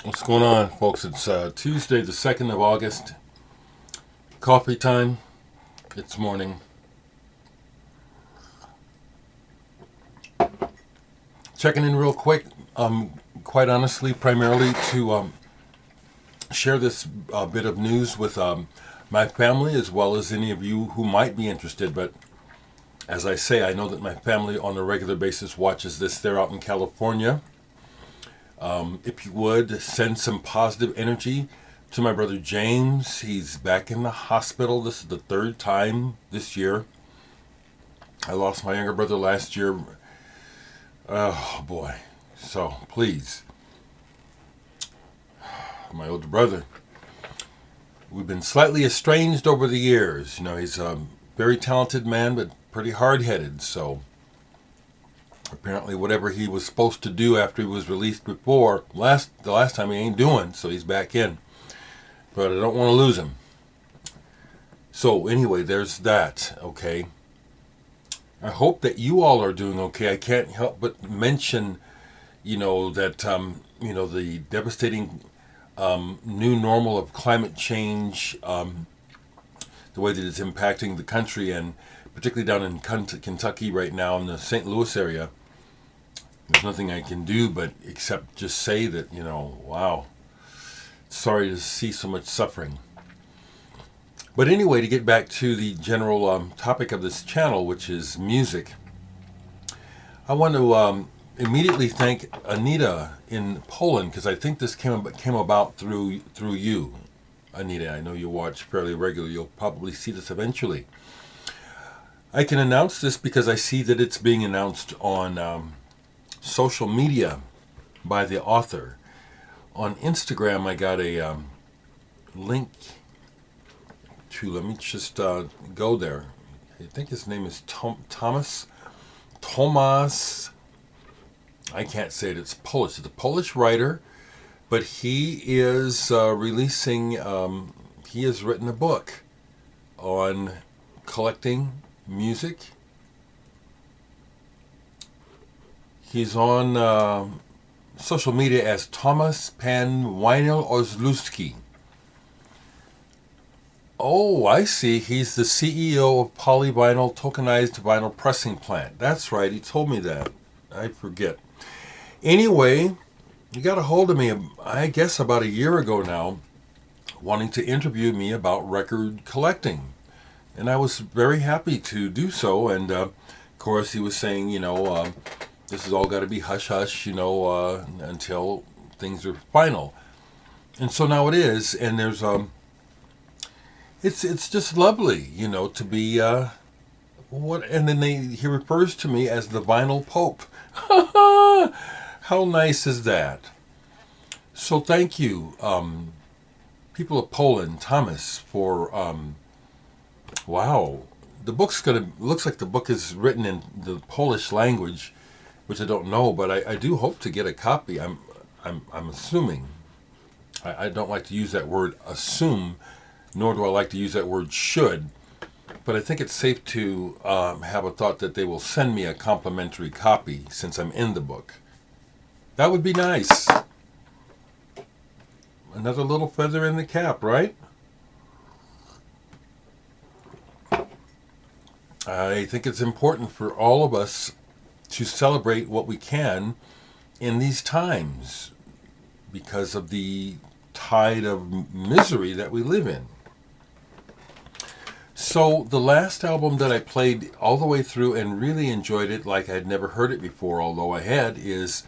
What's going on, folks? It's Tuesday, the 2nd of August. Coffee time. It's morning. Checking in real quick, quite honestly, primarily to share this bit of news with my family as well as any of you who might be interested. But as I say, I know that my family on a regular basis watches this. They're out in California. If you would, send some positive energy to my brother James. He's back in the hospital. This is the third time this year. I lost my younger brother last year. Oh boy. So please, my older brother. We've been slightly estranged over the years. You know, he's a very talented man, but pretty hard-headed. So apparently whatever he was supposed to do after he was released before, the last time he ain't doing, so he's back in. But I don't want to lose him. So anyway, there's that, okay? I hope that you all are doing okay. I can't help but mention, that, the devastating new normal of climate change, the way that it's impacting the country, and particularly down in Kentucky right now in the St. Louis area. There's nothing I can do but except just say that, wow, sorry to see so much suffering. But anyway, to get back to the general topic of this channel, which is music, I want to immediately thank Anita in Poland, because I think this came about through you, Anita. I know you watch fairly regularly. You'll probably see this eventually. I can announce this because I see that it's being announced on social media by the author. On Instagram, I got a link to, let me just go there. I think his name is Thomas. I can't say it, it's Polish. It's a Polish writer, but he is releasing, he has written a book on collecting music. He's on social media as Thomas Pan Winyl Ozluski. Oh, I see. He's the CEO of Polyvinyl Tokenized Vinyl Pressing Plant. That's right. He told me that. I forget. Anyway, he got a hold of me, I guess, about a year ago now, wanting to interview me about record collecting. And I was very happy to do so. And, of course, he was saying, this has all got to be hush-hush, until things are final. And so now it is. And there's... It's just lovely, to be what, and then he refers to me as the vinyl pope. How nice is that? So thank you, people of Poland, Thomas, for wow. The book's looks like the book is written in the Polish language, which I don't know, but I do hope to get a copy. I'm assuming. I don't like to use that word assume, nor do I like to use that word should, but I think it's safe to have a thought that they will send me a complimentary copy since I'm in the book. That would be nice. Another little feather in the cap, right? I think it's important for all of us to celebrate what we can in these times because of the tide of misery that we live in. So the last album that I played all the way through and really enjoyed it like I'd never heard it before, although I had, is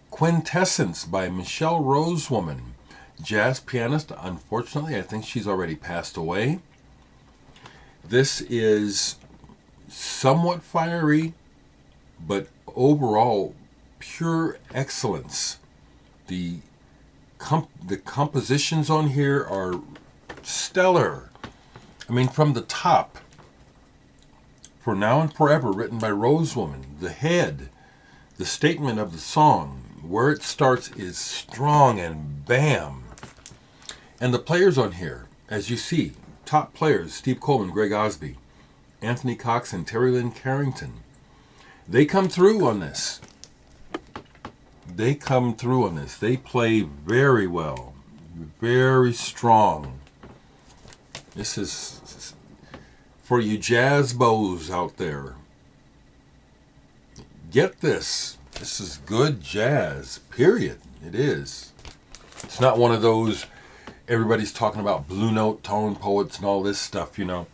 Quintessence by Michele Rosewoman, jazz pianist. Unfortunately, I think she's already passed away. This is somewhat fiery, but overall pure excellence. The compositions on here are stellar. I mean, from the top, For Now and Forever, written by Rosewoman, the head, the statement of the song, where it starts is strong and bam. And the players on here, as you see, top players, Steve Coleman, Greg Osby, Anthony Cox, and Terry Lynn Carrington. They come through on this. they come through on this. They play very well, very strong. This is for you jazz bows out there. Get this. This is good jazz, period. It is. It's not one of those, everybody's talking about blue note tone poets and all this stuff, you know.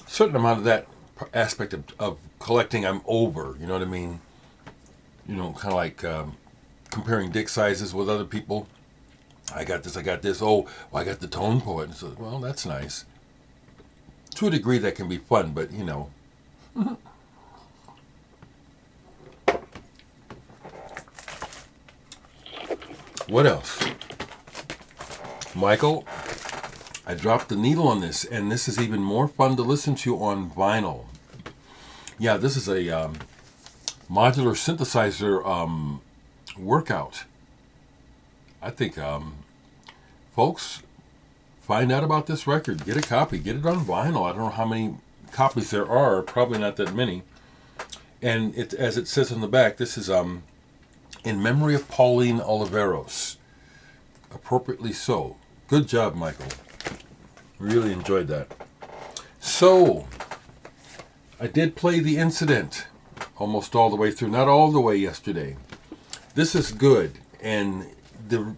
A certain amount of that aspect of collecting I'm over, you know what I mean? You know, kind of like comparing dick sizes with other people. I got this. Oh, well, I got the tone poet. And so, well, that's nice. To a degree that can be fun, but, you know. What else? Michael, I dropped the needle on this, and this is even more fun to listen to on vinyl. Yeah, this is a modular synthesizer workout. I think, folks, find out about this record. Get a copy. Get it on vinyl. I don't know how many copies there are. Probably not that many. And it, as it says on the back, this is in memory of Pauline Oliveros. Appropriately so. Good job, Michael. Really enjoyed that. So, I did play The Incident almost all the way through. Not all the way yesterday. This is good. And the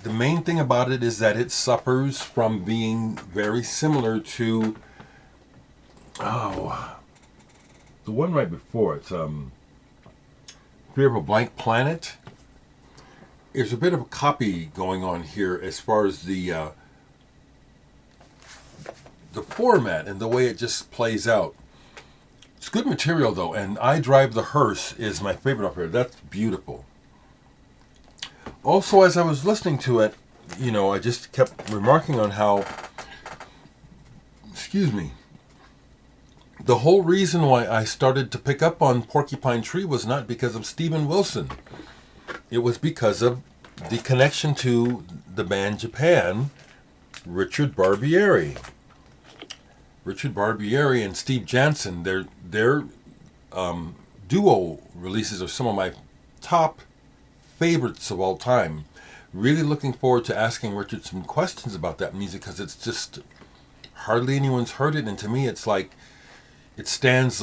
main thing about it is that it suffers from being very similar to the one right before it. Fear of a Blank Planet. There's a bit of a copy going on here as far as the format and the way it just plays out. It's good material though, and I Drive the Hearse is my favorite up here. That's beautiful. Also, as I was listening to it, you know, I just kept remarking on how, the whole reason why I started to pick up on Porcupine Tree was not because of Steven Wilson. It was because of the connection to the band Japan, Richard Barbieri. Richard Barbieri and Steve Jansen, their duo releases are some of my top favorites of all time. Really looking forward to asking Richard some questions about that music because it's just hardly anyone's heard it, and to me it's like it stands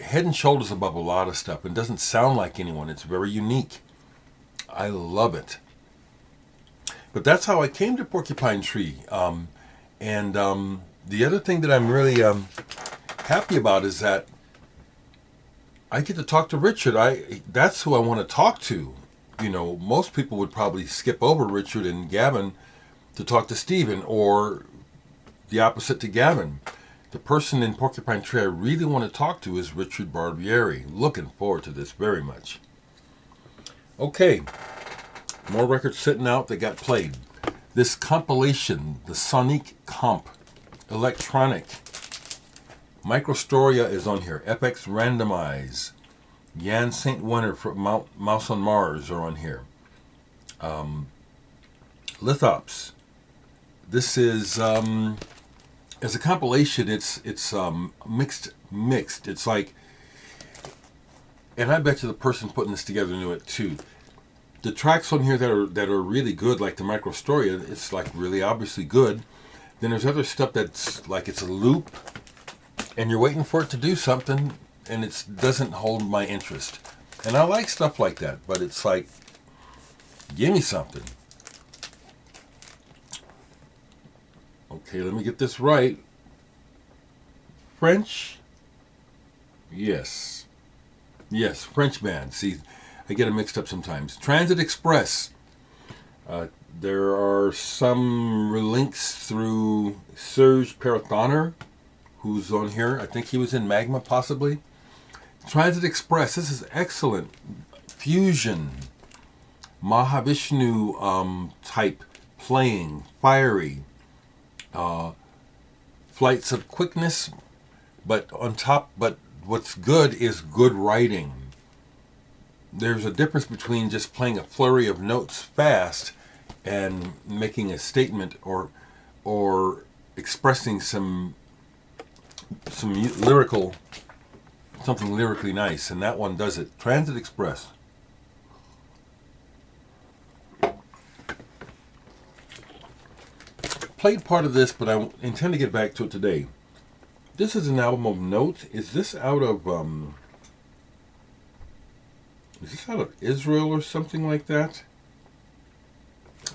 head and shoulders above a lot of stuff and doesn't sound like anyone. It's very unique. I love it. But that's how I came to Porcupine Tree. And the other thing that I'm really happy about is that I get to talk to Richard. That's who I want to talk to. You know, most people would probably skip over Richard and Gavin to talk to Steven, or the opposite to Gavin. The person in Porcupine Tree I really want to talk to is Richard Barbieri. Looking forward to this very much. Okay, more records sitting out that got played. This compilation, the Soniq Comp, electronic. Microstoria is on here. FX Randomize. Jan St. Winter from Mouse on Mars are on here. Lithops. This is as a compilation. It's mixed. It's like, and I bet you the person putting this together knew it too. The tracks on here that are really good, like the Microstoria, it's like really obviously good. Then there's other stuff that's like it's a loop, and you're waiting for it to do something, and it doesn't hold my interest. And I like stuff like that, but it's like, give me something. Okay, let me get this right. French? Yes, French band. See, I get it mixed up sometimes. Transit Express. There are some links through Serge Parathoner, who's on here. I think he was in Magma, possibly. Transit Express. This is excellent. Fusion. Mahavishnu type playing. Fiery. Flights of quickness. But on top, but what's good is good writing. There's a difference between just playing a flurry of notes fast and making a statement or expressing some lyrical, something lyrically nice, and that one does it. Transit Express. played part of this, but I intend to get back to it today. This is an album of note. Is this out of Israel or something like that?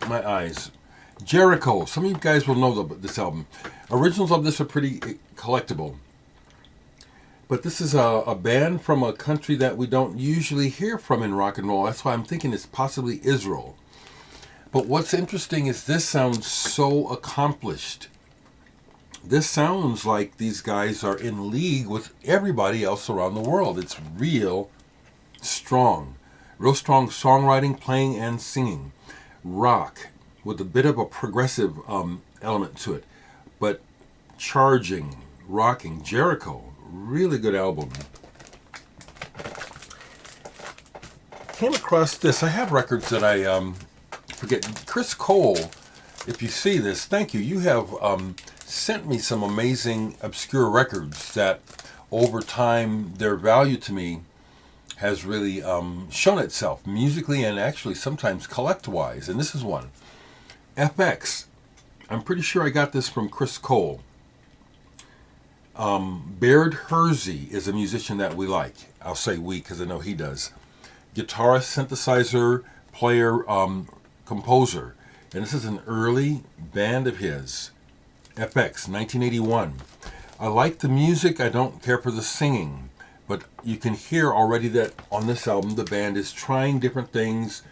My eyes. Jericho. Some of you guys will know this album. Originals of this are pretty collectible. But this is a band from a country that we don't usually hear from in rock and roll. That's why I'm thinking it's possibly Israel. But what's interesting is this sounds so accomplished. This sounds like these guys are in league with everybody else around the world. It's real strong. Real strong songwriting, playing, and singing. Rock with a bit of a progressive element to it. But charging, rocking. Jericho. Really good album. Came across this. I have records that I forget. Chris Cole, if you see this, thank you. You have sent me some amazing obscure records that over time their value to me has really shown itself musically and actually sometimes collect-wise. And this is one. FX. I'm pretty sure I got this from Chris Cole. Baird Hersey is a musician that we like. I'll say we because I know he does. Guitarist, synthesizer, player, composer. And this is an early band of his. FX, 1981. I like the music. I don't care for the singing. But you can hear already that on this album the band is trying different things.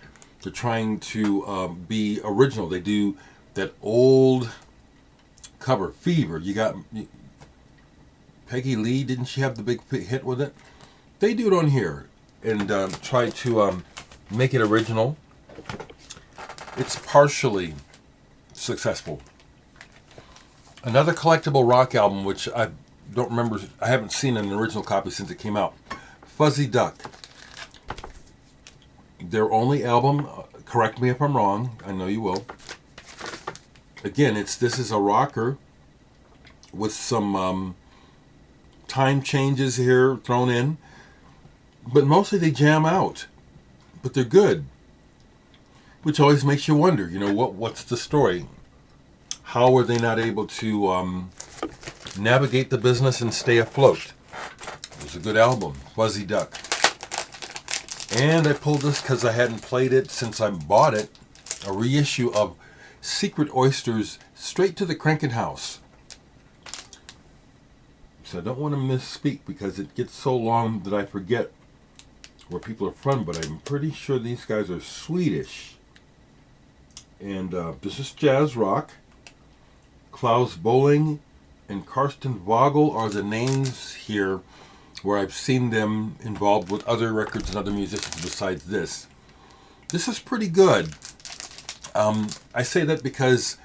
They're trying to be original. They do that old cover, Fever. You got Peggy Lee, didn't she have the big hit with it? They do it on here and try to make it original. It's partially successful. Another collectible rock album, which I don't remember, I haven't seen an original copy since it came out. Fuzzy Duck. Their only album, correct me if I'm wrong, I know you will. Again, this is a rocker with some time changes here thrown in, but mostly they jam out, but they're good, which always makes you wonder, what's the story? How were they not able to navigate the business and stay afloat? It was a good album, Fuzzy Duck. And I pulled this because I hadn't played it since I bought it, a reissue of Secret Oysters, Straight to the Krankenhaus. So I don't want to misspeak because it gets so long that I forget where people are from, but I'm pretty sure these guys are Swedish. And this is jazz rock. Klaus Bolling and Karsten Vogel are the names here where I've seen them involved with other records and other musicians besides this. This is pretty good. I say that because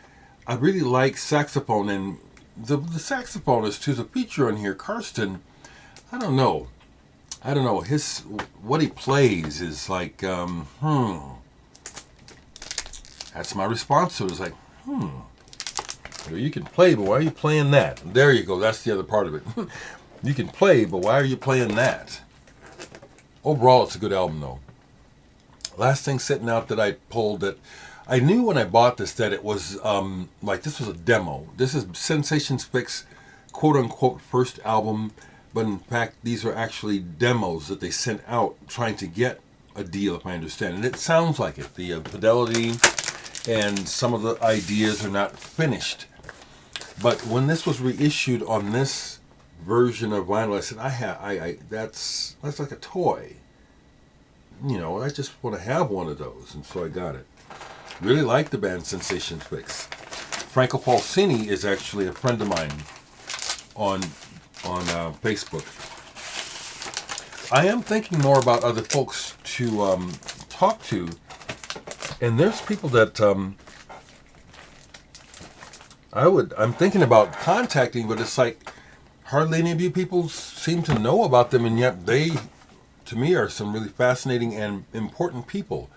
I really like saxophone, and the saxophonist who's a feature on here, Karsten, I don't know. What he plays is like, That's my response to it. It's like, You can play, but why are you playing that? There you go. That's the other part of it. You can play, but why are you playing that? Overall, it's a good album, though. Last thing sitting out that I pulled that I knew when I bought this that it was this was a demo. This is Sensations Fix, quote-unquote, first album, but in fact, these are actually demos that they sent out trying to get a deal, if I understand. And it sounds like it. The fidelity and some of the ideas are not finished. But when this was reissued on this version of vinyl, I said, that's like a toy. I just want to have one of those, and so I got it. Really like the band Sensations Fix. Franco Falsini is actually a friend of mine on Facebook. I am thinking more about other folks to talk to, and there's people that I'm thinking about contacting, but it's like hardly any of you people seem to know about them, and yet they, to me, are some really fascinating and important people.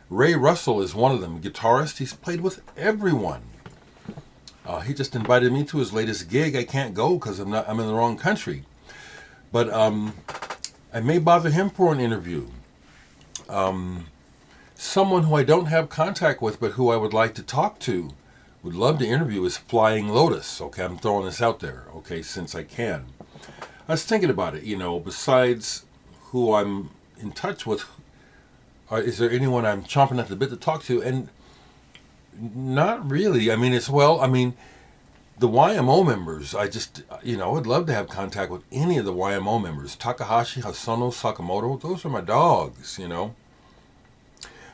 Ray Russell is one of them, guitarist. He's played with everyone. He just invited me to his latest gig. I can't go because I'm in the wrong country. But I may bother him for an interview. Someone who I don't have contact with, but who I would like to talk to, would love to interview is Flying Lotus. Okay, I'm throwing this out there, okay, since I can. I was thinking about it, besides who I'm in touch with, is there anyone I'm chomping at the bit to talk to? And not really. I mean, the YMO members, would love to have contact with any of the YMO members. Takahashi, Hosono, Sakamoto, those are my dogs, But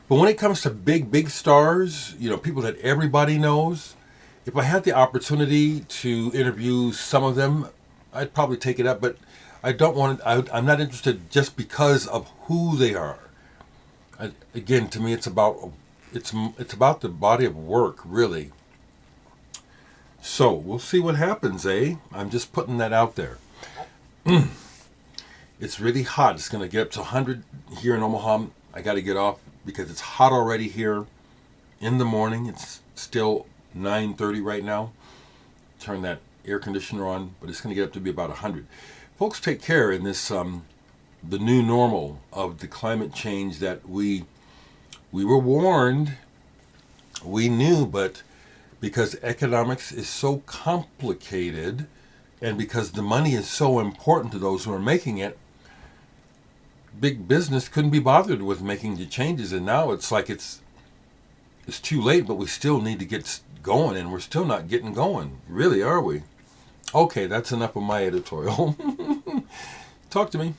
when it comes to big stars, people that everybody knows, if I had the opportunity to interview some of them, I'd probably take it up. But I don't want it. I'm not interested just because of who they are. Again, to me, it's about the body of work, really. So we'll see what happens, eh? I'm just putting that out there. It's really hot. It's going to get up to 100 here in Omaha. I got to get off because it's hot already here in the morning. It's still 9:30 right now. Turn that air conditioner on, but it's going to get up to be about 100. Folks, take care in this the new normal of the climate change that we were warned, we knew, but because economics is so complicated and because the money is so important to those who are making it, big business couldn't be bothered with making the changes, and now it's like it's too late, but we still need to get going, and we're still not getting going. Really, are we? Okay, that's enough of my editorial. Talk to me.